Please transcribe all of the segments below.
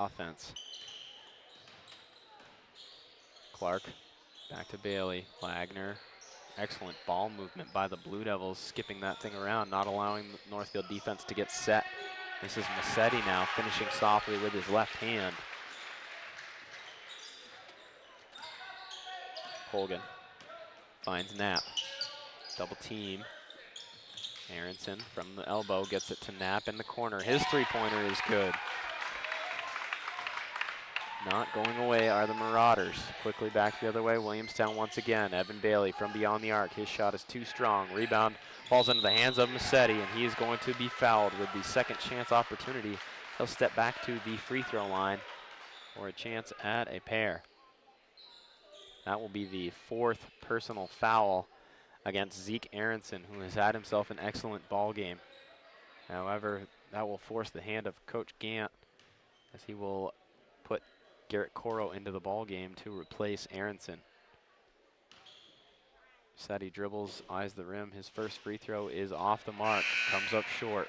offense. Clark back to Bailey. Wagner. Excellent ball movement by the Blue Devils, skipping that thing around, not allowing the Northfield defense to get set. This is Massetti now, finishing softly with his left hand. Colgan finds Knapp. Double team. Aronson from the elbow gets it to Knapp in the corner. His three-pointer is good. Not going away are the Marauders. Quickly back the other way, Williamstown once again. Evan Bailey from beyond the arc. His shot is too strong. Rebound falls into the hands of Massetti, and he is going to be fouled with the second chance opportunity. He'll step back to the free throw line for a chance at a pair. That will be the fourth personal foul against Zeke Aronson, who has had himself an excellent ball game. However, that will force the hand of Coach Gant as he will put Garrett Coro into the ball game to replace Aronson. Massetti dribbles, eyes the rim. His first free throw is off the mark, comes up short.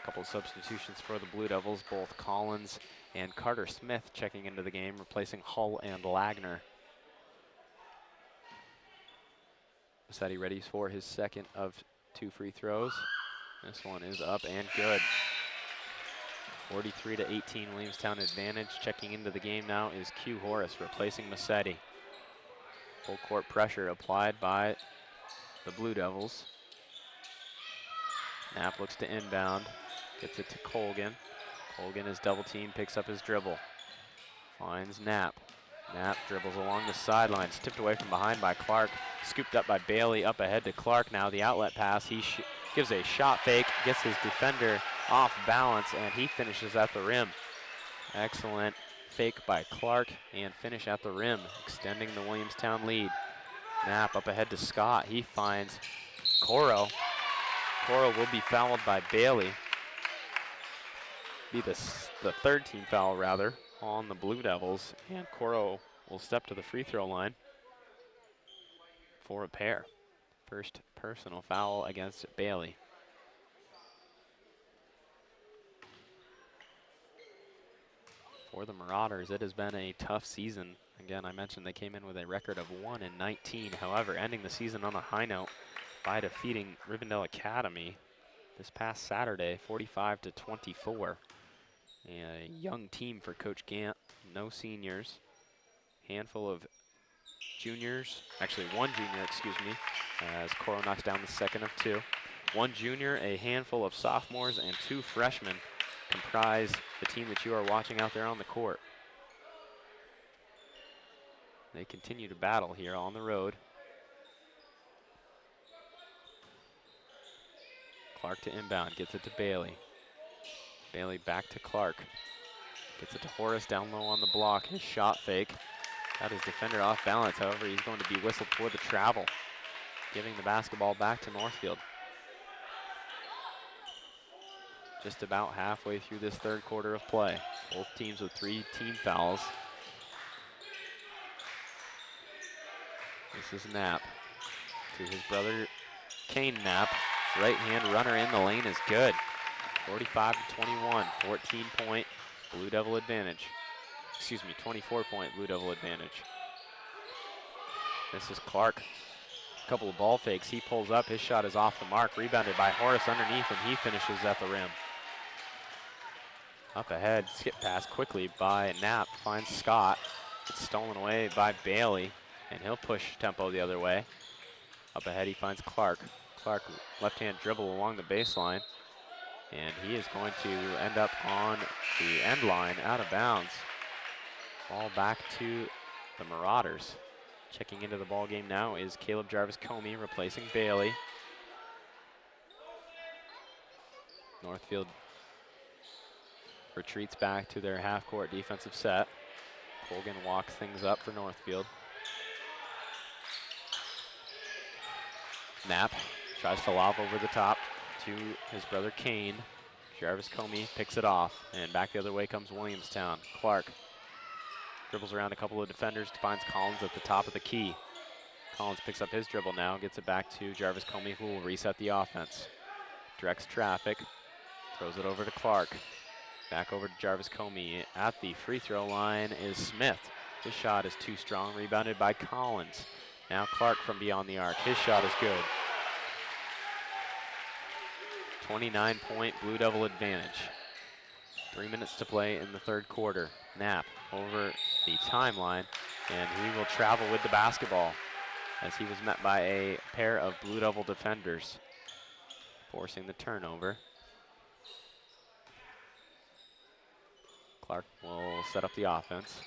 A couple substitutions for the Blue Devils, both Collins and Carter Smith checking into the game, replacing Hull and Lagner. Massetti ready for his second of two free throws. This one is up and good. 43-18 Williamstown advantage. Checking into the game now is Q Horace, replacing Massetti. Full court pressure applied by the Blue Devils. Knapp looks to inbound, gets it to Colgan. Colgan is double teamed, picks up his dribble. Finds Knapp. Knapp dribbles along the sidelines, tipped away from behind by Clark. Scooped up by Bailey, up ahead to Clark. Now the outlet pass, he gives a shot fake, gets his defender off balance, and he finishes at the rim. Excellent fake by Clark and finish at the rim, extending the Williamstown lead. Knapp up ahead to Scott. He finds Coro. Coro will be fouled by Bailey. Be the third team foul, rather, on the Blue Devils, and Coro will step to the free throw line for a pair. First personal foul against Bailey. For the Marauders, it has been a tough season. Again, I mentioned they came in with a record of 1-19. However, ending the season on a high note by defeating Rivendell Academy this past Saturday, 45-24. A young team for Coach Gant, no seniors, handful of juniors, actually one junior, excuse me, as Coro knocks down the second of two. One junior, a handful of sophomores, and two freshmen comprise the team that you are watching out there on the court. They continue to battle here on the road. Clark to inbound, gets it to Bailey. Bailey back to Clark. Gets it to Horace down low on the block. His shot fake. Got his defender off balance. However, he's going to be whistled for the travel, giving the basketball back to Northfield. Just about halfway through this third quarter of play. Both teams with 3 team fouls. This is Knapp to his brother Kane Knapp. Right hand runner in the lane is good. 45-21, 14-point Blue Devil advantage. Excuse me, 24-point Blue Devil advantage. This is Clark. A couple of ball fakes. He pulls up. His shot is off the mark. Rebounded by Horace underneath, and he finishes at the rim. Up ahead, skip pass quickly by Knapp. Finds Scott. It's stolen away by Bailey, and he'll push tempo the other way. Up ahead, he finds Clark. Clark, left-hand dribble along the baseline, and he is going to end up on the end line, out of bounds. Ball back to the Marauders. Checking into the ball game now is Caleb Jarvis-Comey, replacing Bailey. Northfield retreats back to their half-court defensive set. Colgan walks things up for Northfield. Knapp tries to lob over the top to his brother Kane. Jarvis-Comey picks it off, and back the other way comes Williamstown. Clark dribbles around a couple of defenders, finds Collins at the top of the key. Collins picks up his dribble now, gets it back to Jarvis-Comey, who will reset the offense. Directs traffic, throws it over to Clark. Back over to Jarvis Comey. At the free throw line is Smith. His shot is too strong, rebounded by Collins. Now Clark from beyond the arc. His shot is good. 29-point Blue Devil advantage. 3 minutes to play in the third quarter. Knapp over the timeline, and he will travel with the basketball as he was met by a pair of Blue Devil defenders, forcing the turnover. Clark will set up the offense.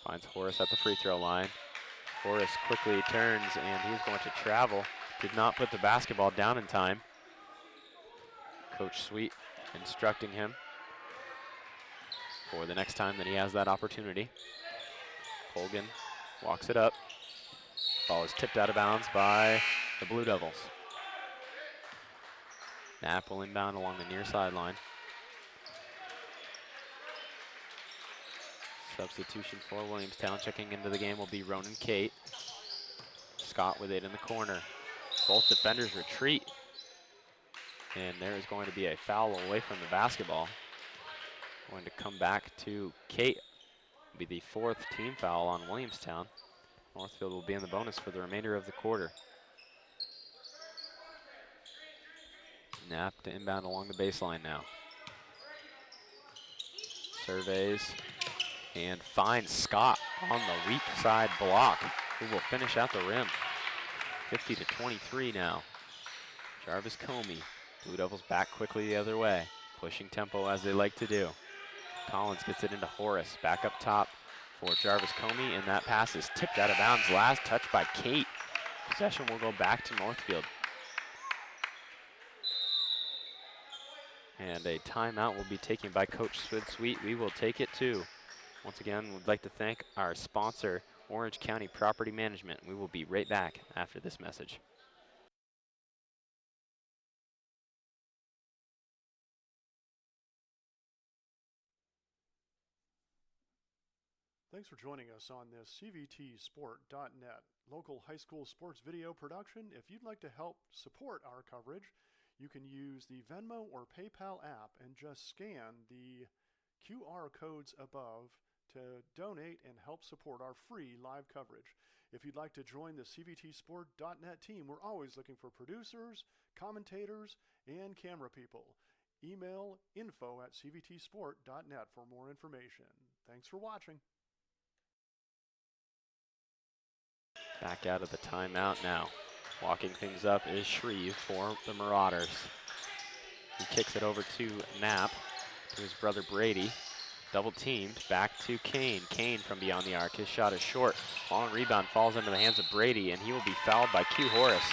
Finds Horace at the free throw line. Horace quickly turns, and he's going to travel. Did not put the basketball down in time. Coach Sweet instructing him for the next time that he has that opportunity. Colgan walks it up. Ball is tipped out of bounds by the Blue Devils. Knapp will inbound along the near sideline. Substitution for Williamstown. Checking into the game will be Ronan Kate. Scott with it in the corner. Both defenders retreat. And there is going to be a foul away from the basketball. Going to come back to Kate. It'll be the fourth team foul on Williamstown. Northfield will be in the bonus for the remainder of the quarter. Knapp to inbound along the baseline now. Surveys and finds Scott on the weak side block, who will finish at the rim. 50-23 now. Jarvis Comey. Blue Devils back quickly the other way, pushing tempo as they like to do. Collins gets it into Horace, back up top for Jarvis Comey, and that pass is tipped out of bounds. Last touch by Kate. Possession will go back to Northfield. And a timeout will be taken by Coach Sweet. We will take it too. Once again, we'd like to thank our sponsor, Orange County Property Management. We will be right back after this message. Thanks for joining us on this CVTsport.net local high school sports video production. If you'd like to help support our coverage, you can use the Venmo or PayPal app and just scan the QR codes above to donate and help support our free live coverage. If you'd like to join the CVTsport.net team, we're always looking for producers, commentators, and camera people. Email info@cvtsport.net for more information. Thanks for watching. Back out of the timeout now. Walking things up is Shreve for the Marauders. He kicks it over to Knapp, to his brother Brady. Double teamed, back to Kane. Kane from beyond the arc. His shot is short. Long rebound falls into the hands of Brady, and he will be fouled by Q Horace.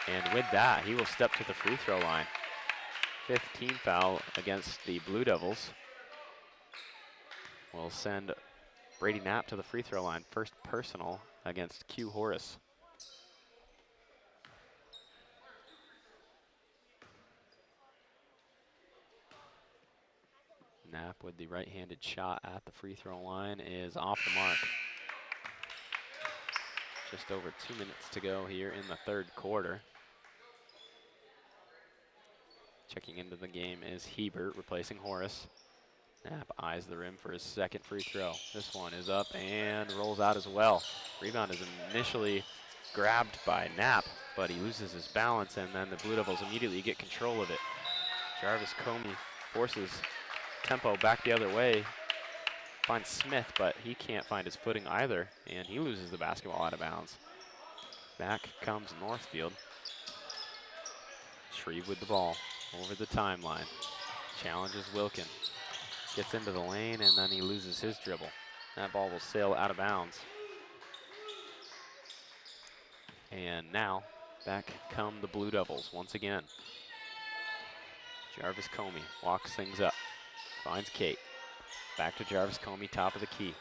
And with that, he will step to the free throw line. 5th team foul against the Blue Devils. Will send Brady Knapp to the free throw line. First personal against Q Horace. Knapp with the right-handed shot at the free throw line is off the mark. Just over 2 minutes to go here in the third quarter. Checking into the game is Hebert, replacing Horace. Knapp eyes the rim for his second free throw. This one is up and rolls out as well. Rebound is initially grabbed by Knapp, but he loses his balance, and then the Blue Devils immediately get control of it. Jarvis Comey forces tempo back the other way. Finds Smith, but he can't find his footing either, and he loses the basketball out of bounds. Back comes Northfield. Shreve with the ball over the timeline. Challenges Wilkin. Gets into the lane, and then he loses his dribble. That ball will sail out of bounds. And now, back come the Blue Devils once again. Jarvis Comey walks things up. Finds Kate. Back to Jarvis Comey, top of the key.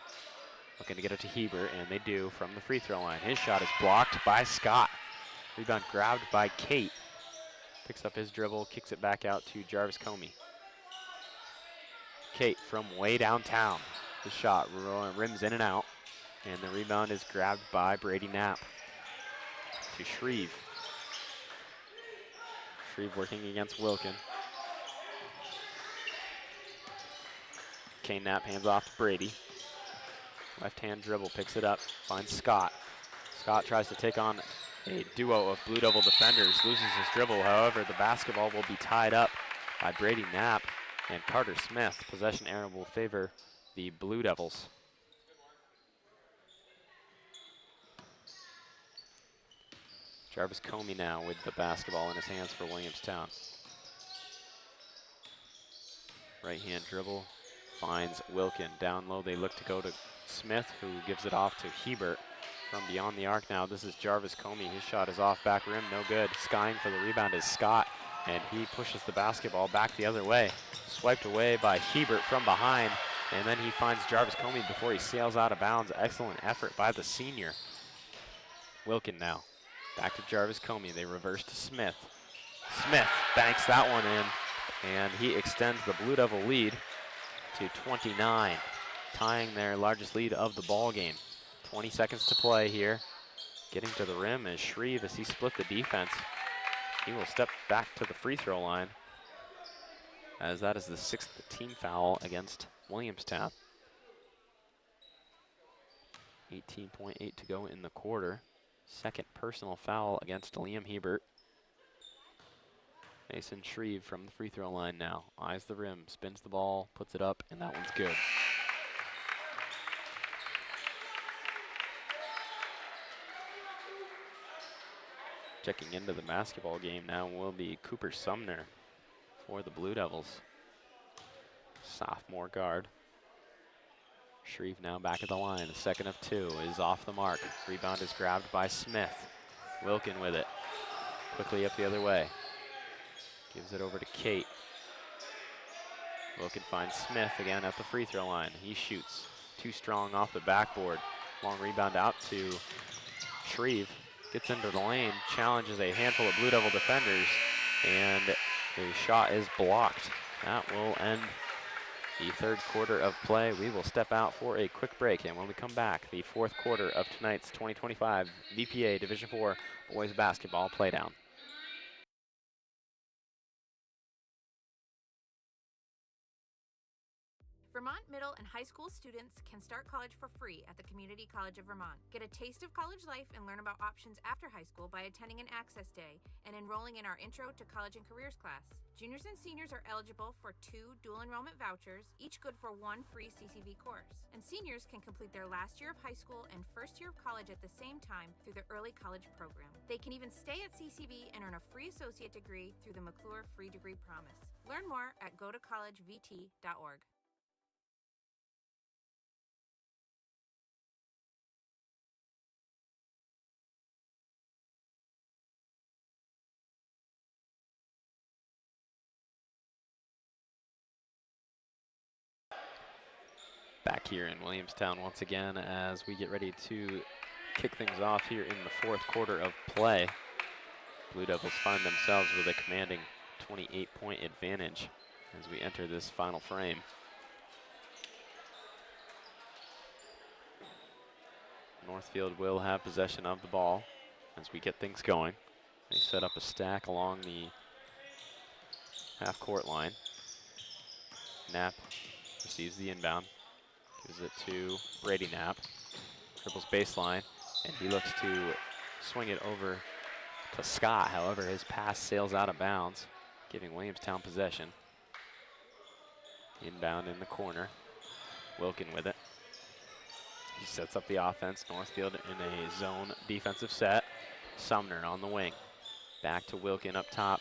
Looking to get it to Hebert, and they do from the free throw line. His shot is blocked by Scott. Rebound grabbed by Kate. Picks up his dribble, kicks it back out to Jarvis Comey. Kate from way downtown. The shot rims in and out, and the rebound is grabbed by Brady Knapp. To Shreve. Shreve working against Wilkin. Kane Knapp hands off to Brady. Left-hand dribble, picks it up, finds Scott. Scott tries to take on a duo of Blue Devil defenders, loses his dribble. However, the basketball will be tied up by Brady Knapp and Carter Smith. Possession error will favor the Blue Devils. Jarvis Comey now with the basketball in his hands for Williamstown. Right-hand dribble, finds Wilkin. Down low, they look to go to Smith, who gives it off to Hebert from beyond the arc now. This is Jarvis Comey. His shot is off back rim, no good. Skying for the rebound is Scott, and he pushes the basketball back the other way. Swiped away by Hebert from behind, and then he finds Jarvis Comey before he sails out of bounds. Excellent effort by the senior. Wilkin now. Back to Jarvis Comey. They reverse to Smith. Smith banks that one in, and he extends the Blue Devil lead to 29, tying their largest lead of the ball game. 20 seconds to play here. Getting to the rim is Shreve as he split the defense. He will step back to the free throw line, as that is the 6th team foul against Williamstown. 18.8 to go in the quarter. Second personal foul against Liam Hebert. Mason Shreve from the free throw line now. Eyes the rim, spins the ball, puts it up, and that one's good. Checking into the basketball game now will be Cooper Sumner for the Blue Devils. Sophomore guard. Shreve now back at the line. The second of two is off the mark. Rebound is grabbed by Smith. Wilkin with it. Quickly up the other way. Gives it over to Kate. Wilkin finds Smith again at the free throw line. He shoots. Too strong off the backboard. Long rebound out to Shreve. Gets into the lane. Challenges a handful of Blue Devil defenders. And the shot is blocked. That will end the third quarter of play. We will step out for a quick break, and when we come back, the fourth quarter of tonight's 2025 VPA Division IV Boys Basketball Playdown. Vermont middle and high school students can start college for free at the Community College of Vermont. Get a taste of college life and learn about options after high school by attending an Access Day and enrolling in our Intro to College and Careers class. Juniors and seniors are eligible for 2 dual enrollment vouchers, each good for 1 free CCV course. And seniors can complete their last year of high school and first year of college at the same time through the Early College Program. They can even stay at CCV and earn a free associate degree through the McClure Free Degree Promise. Learn more at gotocollegevt.org. Back here in Williamstown once again as we get ready to kick things off here in the fourth quarter of play. Blue Devils find themselves with a commanding 28-point advantage as we enter this final frame. Northfield will have possession of the ball as we get things going. They set up a stack along the half-court line. Knapp receives the inbound. Gives it to Brady Knapp. Dribbles baseline, and he looks to swing it over to Scott. However, his pass sails out of bounds, giving Williamstown possession. Inbound in the corner. Wilkin with it. He sets up the offense. Northfield in a zone defensive set. Sumner on the wing. Back to Wilkin up top.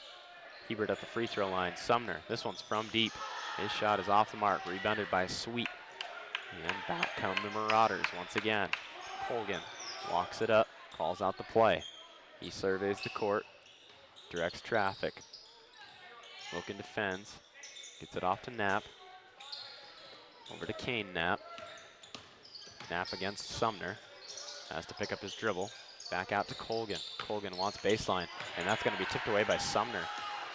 Hebert at the free throw line. Sumner, this one's from deep. His shot is off the mark, rebounded by Sweet. And back come the Marauders once again. Colgan walks it up, calls out the play. He surveys the court, directs traffic. Wilkin defends, gets it off to Knapp. Over to Kane Knapp. Knapp against Sumner. Has to pick up his dribble. Back out to Colgan. Colgan wants baseline, and that's going to be tipped away by Sumner.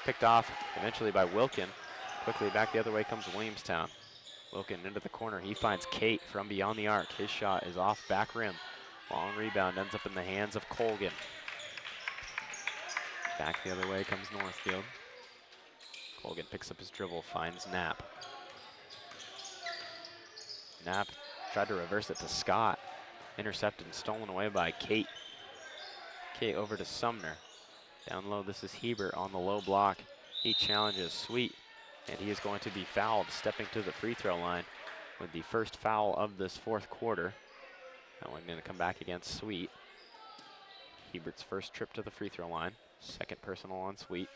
Picked off eventually by Wilkin. Quickly back the other way comes Williamstown. Wilkin into the corner. He finds Kate from beyond the arc. His shot is off back rim. Long rebound ends up in the hands of Colgan. Back the other way comes Northfield. Colgan picks up his dribble, finds Knapp. Knapp tried to reverse it to Scott. Intercepted and stolen away by Kate. Kate over to Sumner. Down low, this is Hebert on the low block. He challenges Sweet, and he is going to be fouled, stepping to the free throw line with the first foul of this fourth quarter. That one going to come back against Sweet. Hebert's first trip to the free throw line. Second personal on Sweet.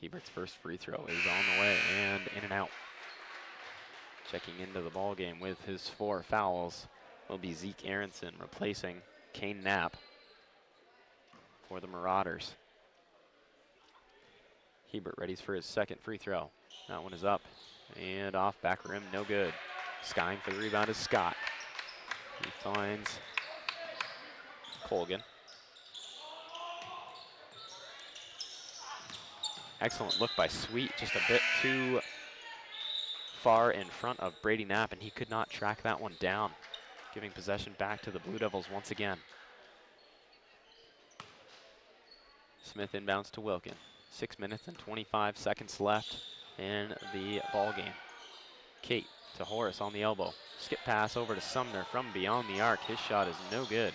Hebert's first free throw is on the way and in and out. Checking into the ball game with his 4 fouls will be Zeke Aronson, replacing Kane Knapp for the Marauders. Hebert readies for his second free throw. That one is up and off, back rim, no good. Skying for the rebound is Scott. He finds Colgan. Excellent look by Sweet, just a bit too far in front of Brady Knapp, and he could not track that one down, giving possession back to the Blue Devils once again. Smith inbounds to Wilkin. 6 minutes and 25 seconds left in the ball game. Kate to Horace on the elbow. Skip pass over to Sumner from beyond the arc. His shot is no good.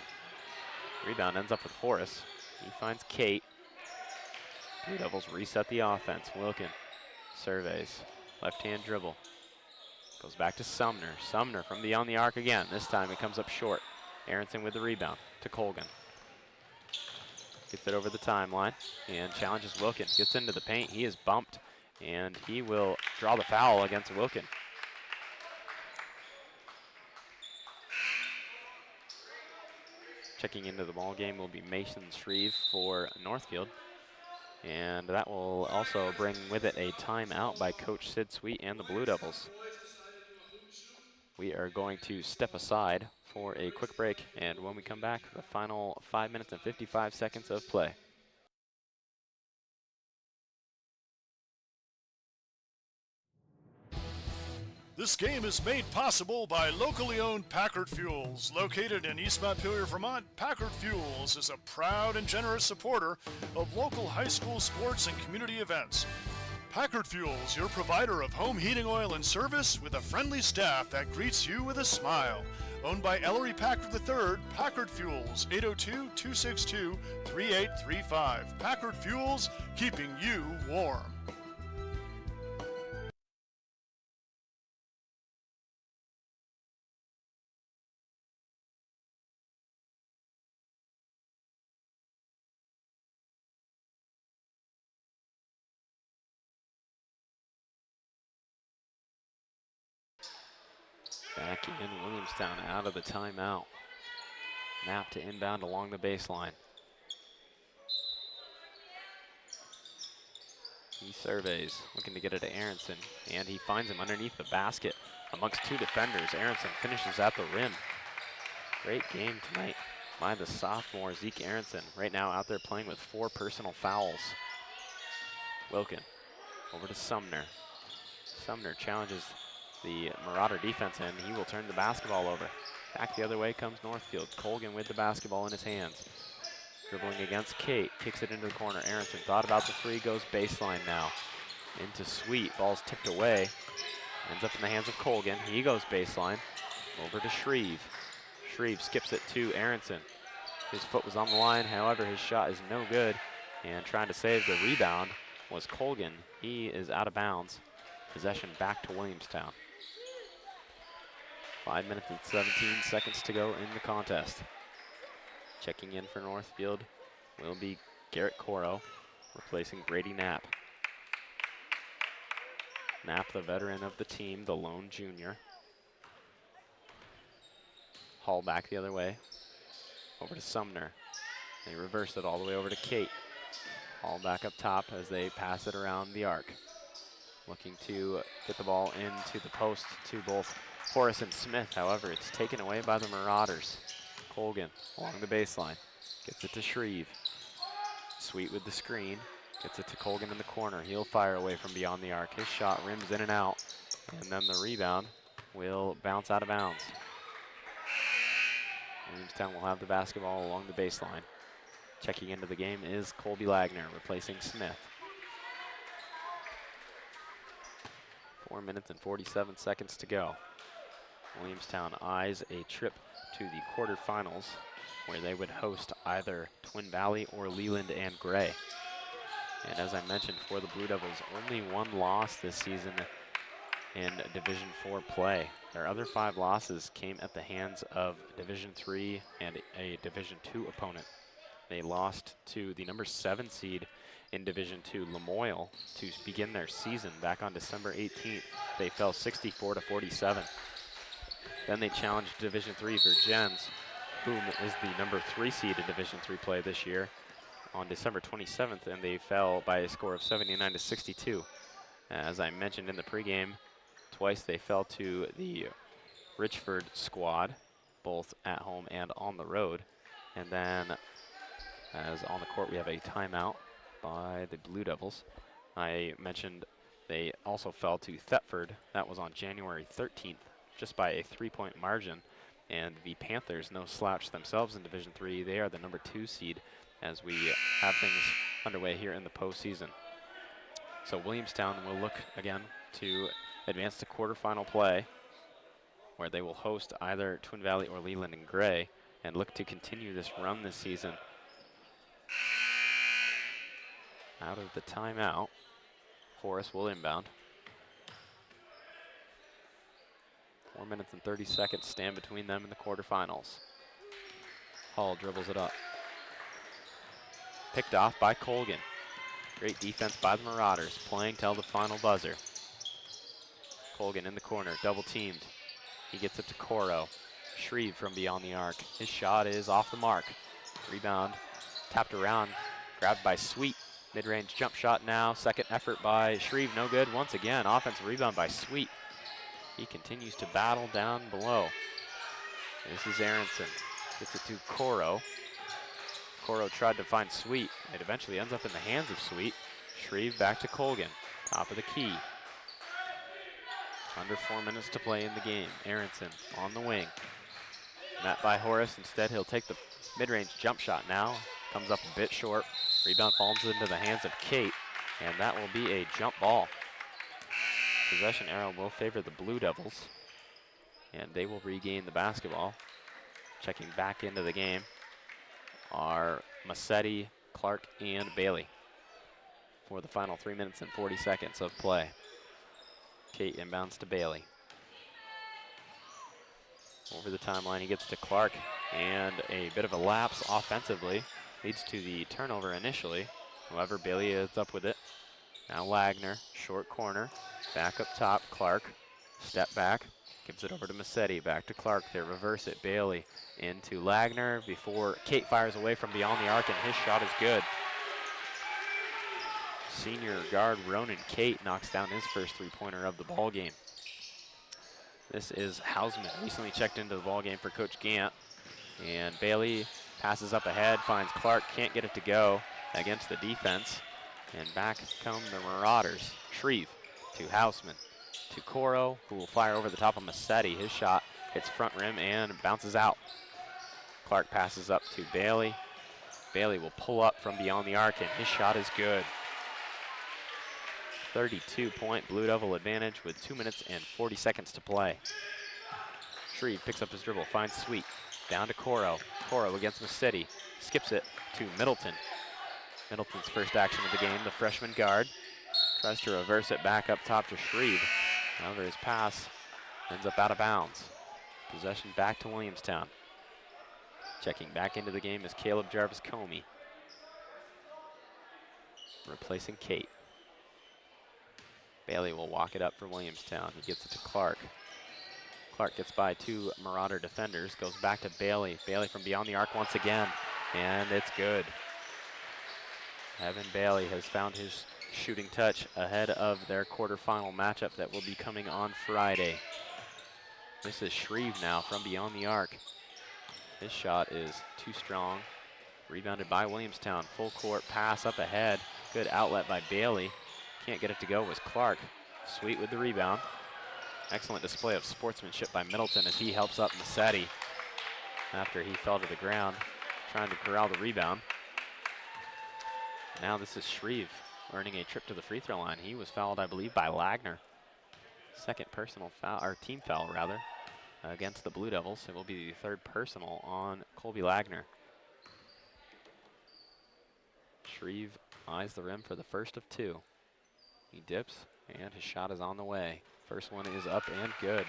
Rebound ends up with Horace. He finds Kate. Blue Devils reset the offense. Wilkin surveys. Left-hand dribble. Goes back to Sumner. Sumner from beyond the arc again. This time it comes up short. Aronson with the rebound to Colgan. Gets it over the timeline and challenges Wilkin. Gets into the paint. He is bumped, and he will draw the foul against Wilkin. Checking into the ball game will be Mason Shreve for Northfield. And that will also bring with it a timeout by Coach Sid Sweet and the Blue Devils. We are going to step aside for a quick break, and when we come back, the final 5 minutes and 55 seconds of play. This game is made possible by locally owned Packard Fuels. Located in East Montpelier, Vermont, Packard Fuels is a proud and generous supporter of local high school sports and community events. Packard Fuels, your provider of home heating oil and service with a friendly staff that greets you with a smile. Owned by Ellery Packard III, Packard Fuels, 802-262-3835. Packard Fuels, keeping you warm. Back in Williamstown out of the timeout. Knapp to inbound along the baseline. He surveys, looking to get it to Aronson, and he finds him underneath the basket amongst 2 defenders. Aronson finishes at the rim. Great game tonight by the sophomore Zeke Aronson. Right now out there playing with 4 personal fouls. Wilkin over to Sumner. Sumner challenges the Marauder defense, and he will turn the basketball over. Back the other way comes Northfield. Colgan with the basketball in his hands. Dribbling against Kate, kicks it into the corner. Aronson thought about the 3, goes baseline now. Into Sweet, ball's tipped away. Ends up in the hands of Colgan. He goes baseline, over to Shreve. Shreve skips it to Aronson. His foot was on the line, however, his shot is no good. And trying to save the rebound was Colgan. He is out of bounds. Possession back to Williamstown. 5 minutes and 17 seconds to go in the contest. Checking in for Northfield will be Garrett Coro, replacing Brady Knapp. Knapp, the veteran of the team, the lone junior. Hall back the other way, over to Sumner. They reverse it all the way over to Kate. Hall back up top as they pass it around the arc. Looking to get the ball into the post to both Horace and Smith. However, it's taken away by the Marauders. Colgan along the baseline. Gets it to Shreve. Sweet with the screen. Gets it to Colgan in the corner. He'll fire away from beyond the arc. His shot rims in and out. And then the rebound will bounce out of bounds. Williamstown will have the basketball along the baseline. Checking into the game is Colby Lagner, replacing Smith. 4 minutes and 47 seconds to go. Williamstown eyes a trip to the quarterfinals, where they would host either Twin Valley or Leland and Gray. And as I mentioned, for the Blue Devils, only one loss this season in Division IV play. Their other 5 losses came at the hands of Division III and a Division II opponent. They lost to the number 7 seed in Division II, Lamoille, to begin their season back on December 18th. They fell 64-47. Then they challenged Division III Virgins, whom is the number 3 seed in Division III play this year, on December 27th, and they fell by a score of 79-62. As I mentioned in the pregame, twice they fell to the Richford squad, both at home and on the road. And then, as on the court, we have a timeout by the Blue Devils. I mentioned they also fell to Thetford. That was on January 13th, just by a 3-point margin. And the Panthers, no slouch themselves in Division III. They are the number 2 seed as we have things underway here in the postseason. So Williamstown will look again to advance to quarterfinal play, where they will host either Twin Valley or Leland and Gray, and look to continue this run this season. Out of the timeout, Horace will inbound. 4 minutes and 30 seconds stand between them and the quarterfinals. Hall dribbles it up. Picked off by Colgan. Great defense by the Marauders, playing till the final buzzer. Colgan in the corner, double teamed. He gets it to Coro. Shreve from beyond the arc. His shot is off the mark. Rebound, tapped around, grabbed by Sweet. Mid-range jump shot now. Second effort by Shreve, no good. Once again, offensive rebound by Sweet. He continues to battle down below. This is Aronson. Gets it to Coro. Coro tried to find Sweet. It eventually ends up in the hands of Sweet. Shreve back to Colgan. Top of the key. Under 4 minutes to play in the game. Aronson on the wing. Met by Horace. Instead, he'll take the mid-range jump shot now. Comes up a bit short. Rebound falls into the hands of Kate, and that will be a jump ball. Possession arrow will favor the Blue Devils, and they will regain the basketball. Checking back into the game are Massetti, Clark, and Bailey for the final 3 minutes and 40 seconds of play. Kate inbounds to Bailey. Over the timeline, he gets to Clark, and a bit of a lapse offensively leads to the turnover initially. However, Bailey is up with it. Now Wagner, short corner, back up top, Clark, step back, gives it over to Massetti, back to Clark, they reverse it, Bailey into Wagner before Kate fires away from beyond the arc, and his shot is good. Senior guard Ronan Kate knocks down his first three-pointer of the ball game. This is Hausman, recently checked into the ball game for Coach Gant, and Bailey passes up ahead, finds Clark, can't get it to go against the defense. And back come the Marauders. Shreve to Hausman, to Coro, who will fire over the top of Massetti. His shot hits front rim and bounces out. Clark passes up to Bailey. Bailey will pull up from beyond the arc, and his shot is good. 32-point Blue Devil advantage with 2 minutes and 40 seconds to play. Shreve picks up his dribble, finds Sweet. Down to Coro. Coro against Massetti. Skips it to Middleton. Middleton's first action of the game, the freshman guard. Tries to reverse it back up top to Shreve. However, his pass ends up out of bounds. Possession back to Williamstown. Checking back into the game is Caleb Jarvis Comey, replacing Kate. Bailey will walk it up for Williamstown. He gets it to Clark. Clark gets by two Marauder defenders, goes back to Bailey. Bailey from beyond the arc once again, and it's good. Evan Bailey has found his shooting touch ahead of their quarterfinal matchup that will be coming on Friday. This is Shreve now from beyond the arc. His shot is too strong. Rebounded by Williamstown. Full court pass up ahead. Good outlet by Bailey. Can't get it to go was Clark. Sweet with the rebound. Excellent display of sportsmanship by Middleton as he helps up Massetti after he fell to the ground trying to corral the rebound. Now this is Shreve earning a trip to the free throw line. He was fouled, I believe, by Lagner. Second personal foul, or team foul rather, against the Blue Devils. It will be the third personal on Colby Lagner. Shreve eyes the rim for the first of two. He dips, and his shot is on the way. First one is up and good.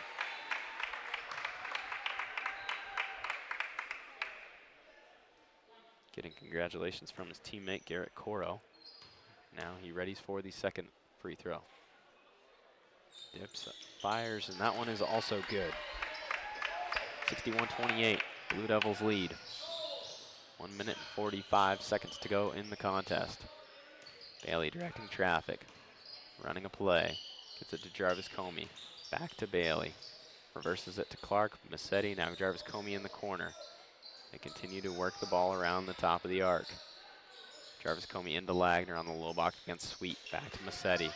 Getting congratulations from his teammate, Garrett Coro. Now he readies for the second free throw. Dips, fires, and that one is also good. 61-28, Blue Devils lead. 1 minute and 45 seconds to go in the contest. Bailey directing traffic, running a play. Gets it to Jarvis Comey. Back to Bailey. Reverses it to Clark. Massetti, now Jarvis Comey in the corner. They continue to work the ball around the top of the arc. Jarvis Comey into Lagner on the low block against Sweet. Back to Massetti.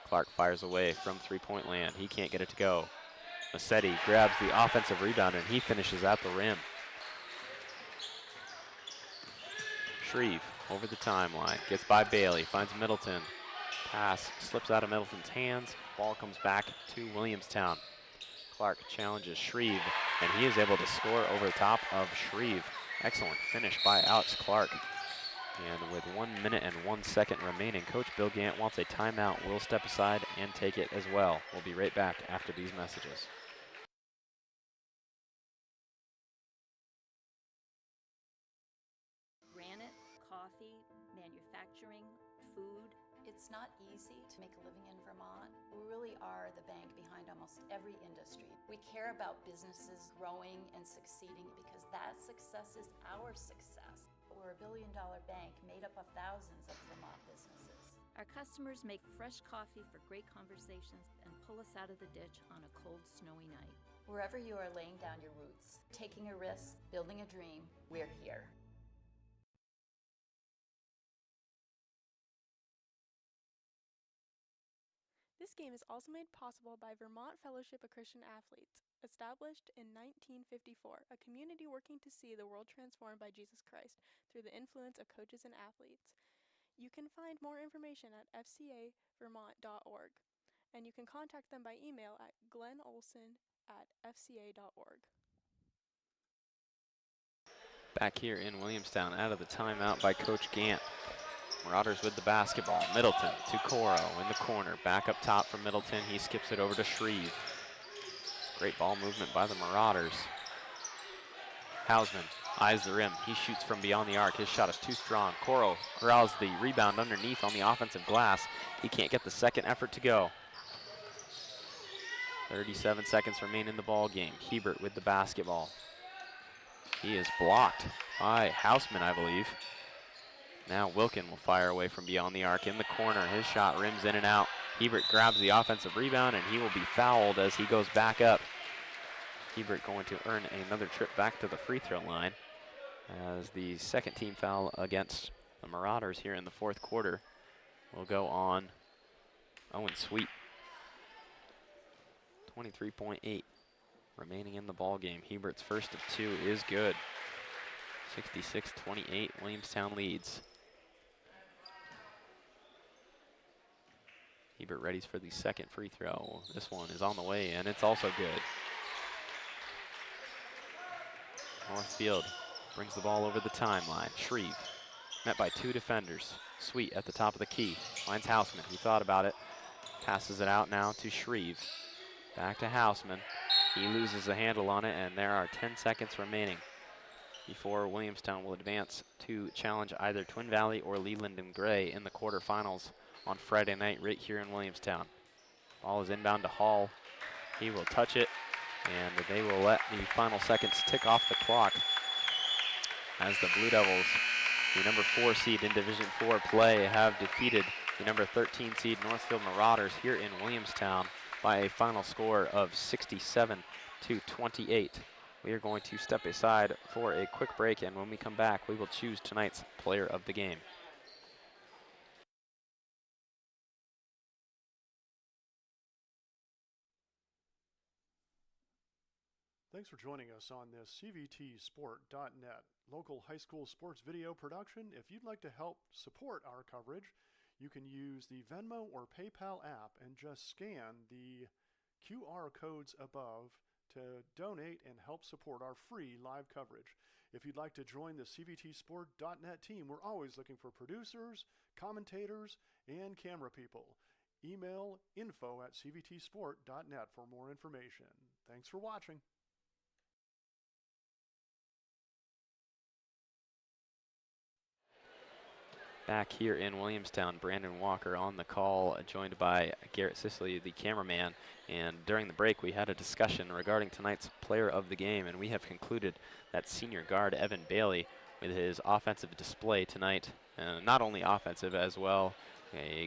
Clark fires away from three-point land. He can't get it to go. Massetti grabs the offensive rebound and he finishes at the rim. Shreve over the timeline. Gets by Bailey. Finds Middleton. Pass slips out of Middleton's hands. Ball comes back to Williamstown. Clark challenges Shreve, and he is able to score over the top of Shreve. Excellent finish by Alex Clark. And with 1 minute and 1 second remaining, Coach Bill Gant wants a timeout. We'll step aside and take it as well. We'll be right back after these messages. Granite, coffee, manufacturing, food. It's not easy to make a living in Vermont. We really are the bank behind almost every industry. We care about businesses growing and succeeding because that success is our success. We're a billion-dollar bank made up of thousands of Vermont businesses. Our customers make fresh coffee for great conversations and pull us out of the ditch on a cold, snowy night. Wherever you are laying down your roots, taking a risk, building a dream, we're here. This game is also made possible by Vermont Fellowship of Christian Athletes, established in 1954, a community working to see the world transformed by Jesus Christ through the influence of coaches and athletes. You can find more information at fcavermont.org, and you can contact them by email at glennolson@fca.org. Back here in Williamstown, out of the timeout by Coach Gant. Marauders with the basketball. Middleton to Coro in the corner. Back up top from Middleton. He skips it over to Shreve. Great ball movement by the Marauders. Hausman eyes the rim. He shoots from beyond the arc. His shot is too strong. Coro corrals the rebound underneath on the offensive glass. He can't get the second effort to go. 37 seconds remain in the ball game. Hebert with the basketball. He is blocked by Hausman, I believe. Now Wilkin will fire away from beyond the arc in the corner. His shot rims in and out. Hebert grabs the offensive rebound and he will be fouled as he goes back up. Hebert going to earn another trip back to the free throw line as the second team foul against the Marauders here in the fourth quarter will go on Owen Sweet. 23.8 remaining in the ball game. Hebert's first of two is good. 66-28, Williamstown leads. Hebert readies for the second free throw. This one is on the way, and it's also good. Northfield brings the ball over the timeline. Shreve met by two defenders. Sweet at the top of the key. Finds Hausman. He thought about it. Passes it out now to Shreve. Back to Hausman. He loses the handle on it, and there are 10 seconds remaining before Williamstown will advance to challenge either Twin Valley or Leland and Gray in the quarterfinals on Friday night right here in Williamstown. Ball is inbound to Hall. He will touch it, and they will let the final seconds tick off the clock as the Blue Devils, the number 4 seed in Division 4 play, have defeated the number 13 seed Northfield Marauders here in Williamstown by a final score of 67-28. We are going to step aside for a quick break, and when we come back, we will choose tonight's player of the game. Thanks for joining us on this CVTsport.net local high school sports video production. If you'd like to help support our coverage, you can use the Venmo or PayPal app and just scan the QR codes above to donate and help support our free live coverage. If you'd like to join the CVTsport.net team, we're always looking for producers, commentators, and camera people. Email info@cvtsport.net for more information. Thanks for watching. Back here in Williamstown, Brandon Walker on the call, joined by Garrett Sicily, the cameraman. And during the break, we had a discussion regarding tonight's player of the game, and we have concluded that senior guard Evan Bailey, with his offensive display tonight, not only offensive as well,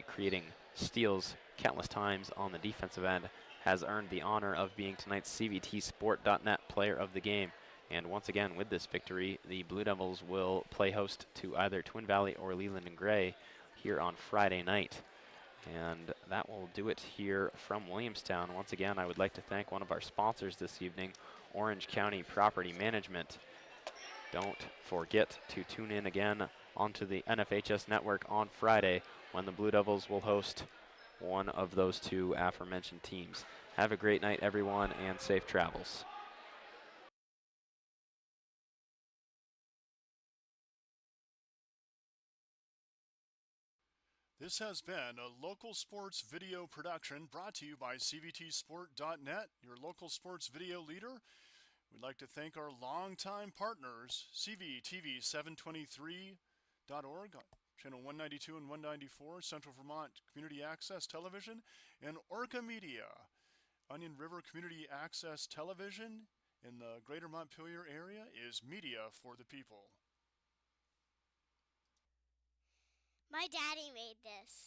creating steals countless times on the defensive end, has earned the honor of being tonight's CVTsport.net player of the game. And once again, with this victory, the Blue Devils will play host to either Twin Valley or Leland and Gray here on Friday night. And that will do it here from Williamstown. Once again, I would like to thank one of our sponsors this evening, Orange County Property Management. Don't forget to tune in again onto the NFHS network on Friday when the Blue Devils will host one of those two aforementioned teams. Have a great night, everyone, and safe travels. This has been a local sports video production brought to you by CVTsport.net, your local sports video leader. We'd like to thank our longtime partners, CVTV723.org, channel 192 and 194, Central Vermont Community Access Television, and Orca Media, Onion River Community Access Television in the greater Montpelier area is media for the people. My daddy made this.